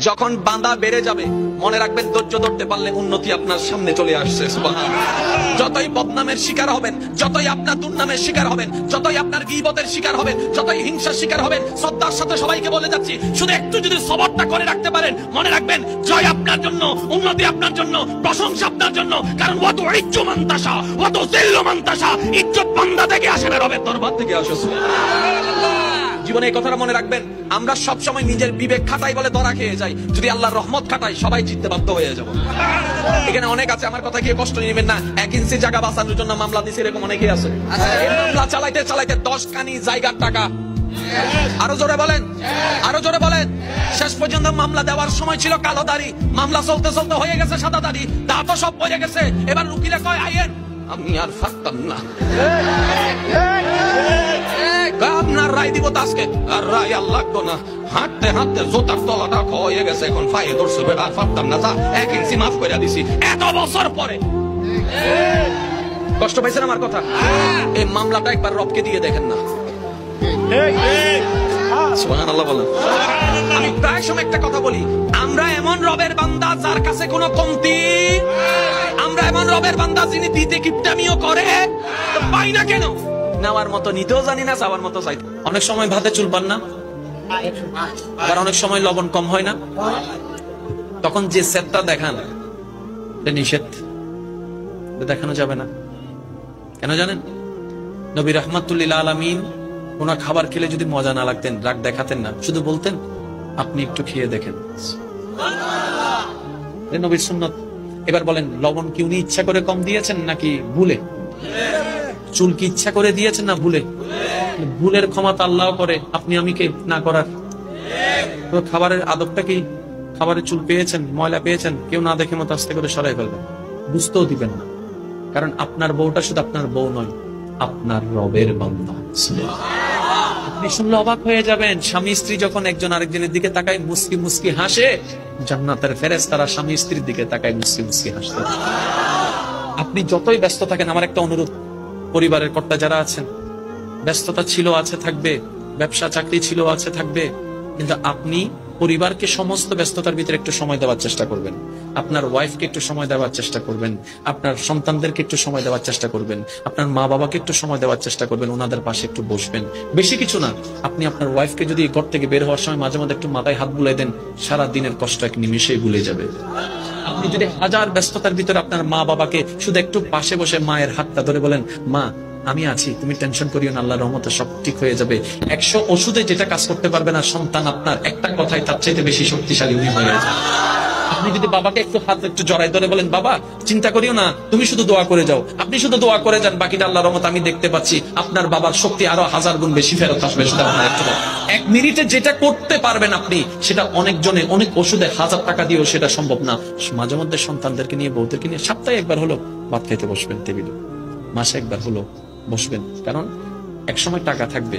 যখন বাঁধা বেড়ে যাবে মনে রাখবেন ধৈর্য ধরতে পারলে উন্নতি আপনার সামনে চলে আসছে। সুবহানাল্লাহ। যতই বদনামের শিকার হবেন, যতই আপনার দুর্নামের শিকার হবেন, যতই আপনার গীবতের শিকার হবেন, যতই হিংসার শিকার হবেন, শ্রদ্ধার সাথে সবাইকে বলে যাচ্ছি, শুধু একটু যদি সবরটা করে রাখতে পারেন, মনে রাখবেন জয় আপনার জন্য, উন্নতি আপনার জন্য, প্রশংসা আপনার জন্য। কারণ ওয়া তুইজ্জু মান তাশা ওয়া তুযিল্লু মান তাশা, ইজ্জত বান্দা থেকে আসে না, রবের দরবার থেকে আসে। সুবহানাল্লাহ। জীবনে এই কথাটা মনে রাখবেন, আমরা সব সময় নিজের বিবেক খাটাই বলে ধরা খেয়ে যাই, যদি আল্লাহর রহমত খাটাই সবাই জিততে বাধ্য হয়ে যাব। এখানে অনেক আছে, আমার কথা কি কষ্ট নেবেন না, 1 ইঞ্চি জায়গা বাঁচানোর জন্য মামলা দিছে, এরকম অনেকেই আছে। এই মামলা চালাইতে চালাইতে 10 কানি জায়গার টাকা, আরো জোরে বলেন, আরো জোরে বলেন। শেষ পর্যন্ত মামলা দেওয়ার সময় ছিল কালো দাড়ি, মামলা চলতে চলতে হয়ে গেছে সাদা দাড়ি, দাঁতও সব পড়ে গেছে। এবার উকিলে কয় আইয়েন, আমি আর পারতাম না, আপনার রায় দিব আজকে, আর রায় আর লাগতো না। হাঁটতে হাঁটতে জোতার তলাটা হয়ে গেছে, এখন পায়ে ধরছে, আর পারতাম না, যা 1 ইঞ্চি মাফ করে দিছি। এত বছর পরে কষ্ট পাইছেন আমার কথা? এই মামলাটা একবার রবকে দিয়ে দেখেন না। সুবহানাল্লাহ বলেন। আমি প্রায় সময় একটা কথা বলি, আমরা এমন রবের বান্দা যার কাছে কোনো কমতি, আমরা এমন রবের বান্দা যিনি দিতে কিপটামিও করে, তো পাই না কেন? নেওয়ার মতো নিতেও জানি না, চাওয়ার মতো চাই। অনেক সময় ভাতে চুল পান না, আবার অনেক সময় লবণ কম হয় না, তখন যে সেটটা দেখান এটা নিষেধ, দেখানো যাবে না। কেন জানেন? নবী রাহমাতুল লিল আলামিন ওনার খাবার খেলে যদি মজা না লাগতেন, রাগ দেখাতেন না, শুধু বলতেন আপনি একটু খেয়ে দেখেন। নবীর সুন্নত। এবার বলেন, লবণ কি উনি ইচ্ছা করে কম দিয়েছেন নাকি ভুলে? চুল কি ইচ্ছা করে দিয়েছেন না ভুলে? ভুলের ক্ষমতা আল্লাহ করে, আপনি আমি কে না করার? খাবারের আদবটা কি, খাবারের চুল পেয়েছেন, ময়লা পেয়েছেন, কেউ না দেখে মতো আস্তে করে সরাই ফেলবেন, বুঝতেও দিবেন না। কারণ আপনার বউটা শুধু আপনার বউ নয়, আপনার রবের বান্দা। আপনি শুনলে অবাক হয়ে যাবেন, স্বামী স্ত্রী যখন একজন আরেকজনের দিকে তাকায় মুস্কি মুস্কি হাসে, জান্নাতের ফেরেশতারা স্বামী স্ত্রীর দিকে তাকায় মুস্কি মুস্কি হাসতে। আপনি যতই ব্যস্ত থাকেন, আমার একটা অনুরোধ, পরিবারের কর্তা যারা আছেন, ব্যস্ততা ছিল, আছে, থাকবে, ব্যবসা চাকরি ছিল, আছে, থাকবে, কিন্তু আপনি পরিবারকে সমস্ত ব্যস্ততার ভিতরে একটু সময় দেওয়ার চেষ্টা করবেন, আপনার ওয়াইফকে একটু সময় দেওয়ার চেষ্টা করবেন, আপনার সন্তানদেরকে একটু সময় দেওয়ার চেষ্টা করবেন, আপনার মা বাবাকে একটু সময় দেওয়ার চেষ্টা করবেন, ওনাদের পাশে একটু বসবেন। বেশি কিছু না, আপনি আপনার ওয়াইফকে যদি ঘর থেকে বের হওয়ার সময় মাঝে মাঝে একটু মাথায় হাত বুলাই দেন, সারা দিনের কষ্ট এক নিমেষেই ভুলে যাবে। আপনি যদি হাজার ব্যস্ততার ভিতরে আপনার মা বাবাকে শুধু একটু পাশে বসে মায়ের হাতটা ধরে বলেন, মা আমি আছি, তুমি টেনশন করিও না, আল্লাহর রহমতে সব ঠিক হয়ে যাবে। 100 ওষুধে যেটা কাজ করতে পারবে না সন্তান আপনার, একটা কথাই তার চাইতে বেশি শক্তিশালী উনি হয়ে যাবে। আপনি যদি বাবাকে একটু হাত একটু জড়াই ধরে বলেন, বাবা চিন্তা করিও না, তুমি শুধু দোয়া করে যাও, আপনি শুধু দোয়া করে যান, বাকিটা আল্লাহর রহমত আমি দেখতে পাচ্ছি, আপনার বাবার শক্তি আরো 1000 গুণ বেশি ফেরত আসবে। সেটা 1 মিনিটে যেটা করতে পারবেন আপনি, সেটা অনেক জনে অনেক ওষুধে 1000 টাকা দিয়েও সেটা সম্ভব না। মাঝে মধ্যে সন্তানদেরকে নিয়ে, বউদেরকে নিয়ে সপ্তাহে একবার হলো ভাত খাইতে বসবেন টেবিলে, মাসে একবার হলো বসবেন। কারণ এক সময় টাকা থাকবে,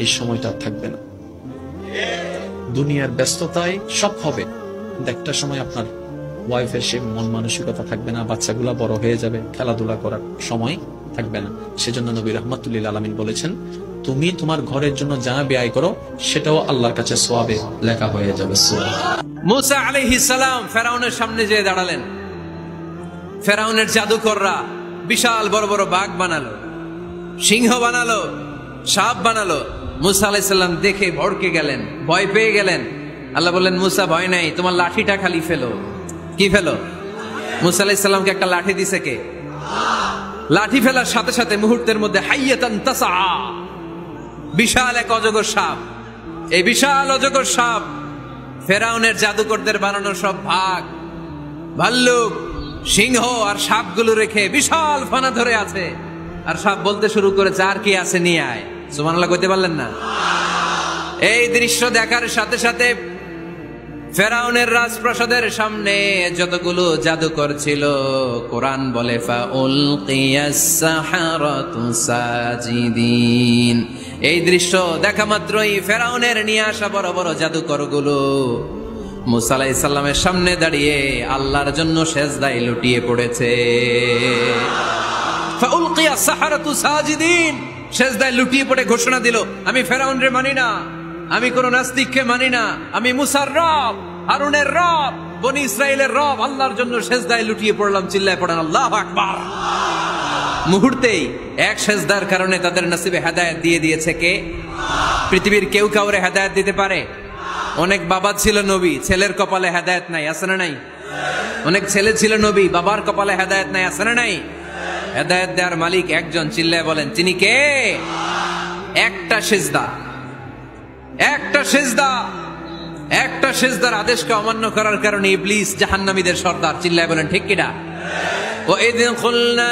এই সময়টা থাকবে না। দুনিয়ার ব্যস্ততায় সব হবে, কিন্তু একটা সময় আপনার ওয়াইফের সে মন মানসিকতা থাকবে না, বাচ্চাগুলা বড় হয়ে যাবে, খেলাধুলা করার সময় থাকবে না। সেজন্য নবী রাহমাতুল লিল আলামিন বলেছেন, তুমি তোমার ঘরের জন্য যা ব্যয় করো সেটাও আল্লাহর কাছে সওয়াবে লেখা হয়ে যাবে। মুসা আলাইহিস সালাম ফেরাউনের সামনে যেয়ে দাঁড়ালেন। ফেরাউনের জাদুকররা বিশাল বড় বড় বাঘ বানালো, সিংহ বানালো, সাপ বানালো। মুসা আলাইহিস সালাম দেখে ভড়কে গেলেন, ভয় পেয়ে গেলেন। আল্লাহ বললেন, মুসা ভয় নাই, তোমার লাঠিটা খালি ফেলো। কি ফেলো? মুসা আলাইহিস সালামকে একটা লাঠি দিছে কে? লাঠি ফেলার সাথে সাথে মুহূর্তের মধ্যে হাইয়াতান তাসা, বিশাল এক অজগর সাপ। এই বিশাল অজগর সাপ ফেরাউনের জাদুকরদের বানানো সব ভাগ, ভাল্লুক, সিংহ আর সাপগুলো রেখে বিশাল ফানা ধরে আছে। আর সাপ বলতে শুরু করে, যার কি আছে নিয়ে আয়। সুবহানাল্লাহ কইতে পারলেন না? এই দৃশ্য দেখার সাথে সাথে ফেরাউনের রাজপ্রাসাদের সামনে যতগুলো জাদুকর ছিল, কোরআন বলে ফাউলকিয়াস সাহারাতু সাজিদিন। এই দৃশ্য দেখা মাত্রই ফেরাউনের নিয়ে আসা বড় বড় জাদুকর গুলো মুসা আলাইহিস সালামের সামনে দাঁড়িয়ে আল্লাহর জন্য সেজদায় লুটিয়ে পড়েছে। ফাউলকিয়াস সাহারাতু সাজিদিন, সেজদায় লুটিয়ে পড়ে ঘোষণা দিল, আমি ফেরাউনরে মানি না, আমি কোন নাস্তিককে মানি না, আমি মুসার রব, হারুনের রব, বনি ইসরাইলের রব, আল্লাহর জন্য সেজদায় লুটিয়ে পড়লাম। চিল্লায় পড়েন আল্লাহু আকবার। মুহূর্তেই এক সেজদার কারণে তাদের নসিবে হেদায়েত দিয়ে দিয়েছে কে? পৃথিবীর কেউ কাউরে হেদায়েত দিতে পারে? অনেক বাবা ছিল নবী, ছেলের কপালে হেদায়েত নাই, আছে না নাই? অনেক ছেলে ছিল নবী, বাবার কপালে হেদায়েত নাই, আছে না নাই? হেদায়েত দেওয়ার মালিক একজন, চিল্লায় বলেন তিনি কে? একটা সিজদা, একটা সিজদা, একটা সিজদার আদেশকে অমান্য করার কারণে ইবলিস জাহান্নামীদের সর্দার। চিল্লায় বলেন ঠিক কিনা? وَإِذْ قُلْنَا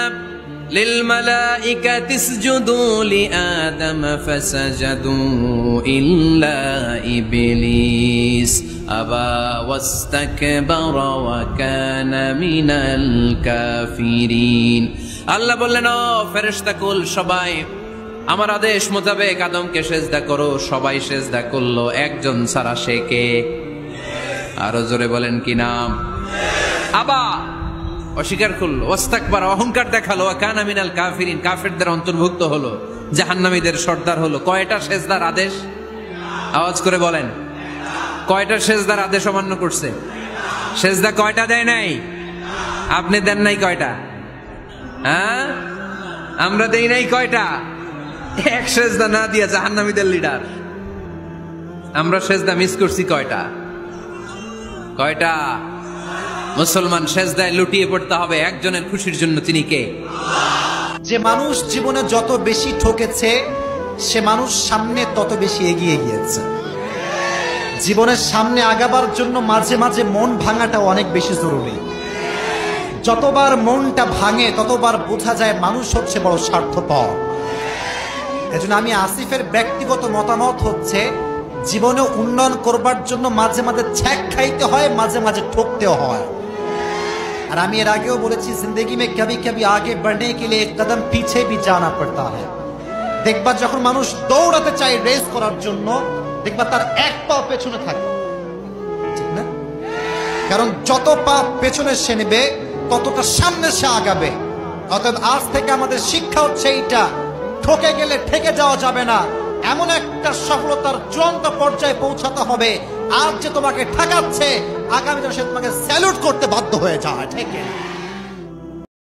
لِلْمَلَائِكَةِ اسْجُدُوا لِآدَمَ فَسَجَدُوا إِلَّا إِبْلِيسَ أَبَى وَاسْتَكْبَرَ وَكَانَ مِنَ الْكَافِرِينَ। আল্লাহ বললেন, ও ফেরেশতাকুল সবাই আমার আদেশ মোতাবেক আদমকে সেজদা করো। সবাই সেজদা করলো, একজন ছাড়া, সে কে? আরো জোরে বলেন কি নাম? আবা, অস্বীকার করলো, ওয়াস্তাকবার, অহংকার দেখালো, ওয়া কানা মিনাল কাফিরিন, কাফেরদের অন্তর্ভুক্ত হলো, জাহান্নামীদের সর্দার হলো। কয়টা সেজদার আদেশ? আওয়াজ করে বলেন, কয়টা সেজদার আদেশ অমান্য করছে? সেজদা কয়টা দেয় নাই? আপনি দেন নাই কয়টা? হ্যাঁ, আমরা দেই নাই কয়টা? এক সেজদা না দিয়া জাহান্নামীদের লিডার। আমরা সেজদা মিস করছি কয়টা? কয়টা? মুসলমান সেজদায় লুটিয়ে পড়তে হবে একজনের খুশির জন্য, তিনি কে? যে মানুষ জীবনে যত বেশি ঠকেছে সে মানুষ সামনে তত বেশি এগিয়ে গিয়েছে। জীবনের সামনে আগাবার জন্য মাঝে মাঝে মন ভাঙাটা অনেক বেশি জরুরি। যতবার মনটা ভাঙে ততবার বোঝা যায় মানুষ হচ্ছে বড় স্বার্থপর। এজন্য আমি আসিফের ব্যক্তিগত মতামত হচ্ছে, জীবনে উন্নয়ন করবার জন্য মাঝে মাঝে ছ্যাক খাইতে হয়, মাঝে মাঝে ঠকতেও হয়। আর আমি এর আগেও বলেছি, জিন্দগি মে কবি কবি আগে बढ़ने के लिए एक कदम पीछे भी जाना पड़ता है। দেখবা যখন মানুষ দৌড়াতে চায় রেস করার জন্য, দেখবা তার এক পা পেছনে থাকে, ঠিক না? কারণ যত পা পেছনে সে নেবে ততটা সামনে সে আগাবে। অতএব আজ থেকে আমাদের শিক্ষা হচ্ছে এইটা, ঠকে গেলে ঠেকে যাওয়া যাবে না। এমন একটা সফলতার চূড়ান্ত পর্যায়ে পৌঁছাতে হবে, আজ যে তোমাকে ঠকাচ্ছে আগামী দিনে সে তোমাকে স্যালুট করতে বাধ্য হয়ে যায়, ঠিক না?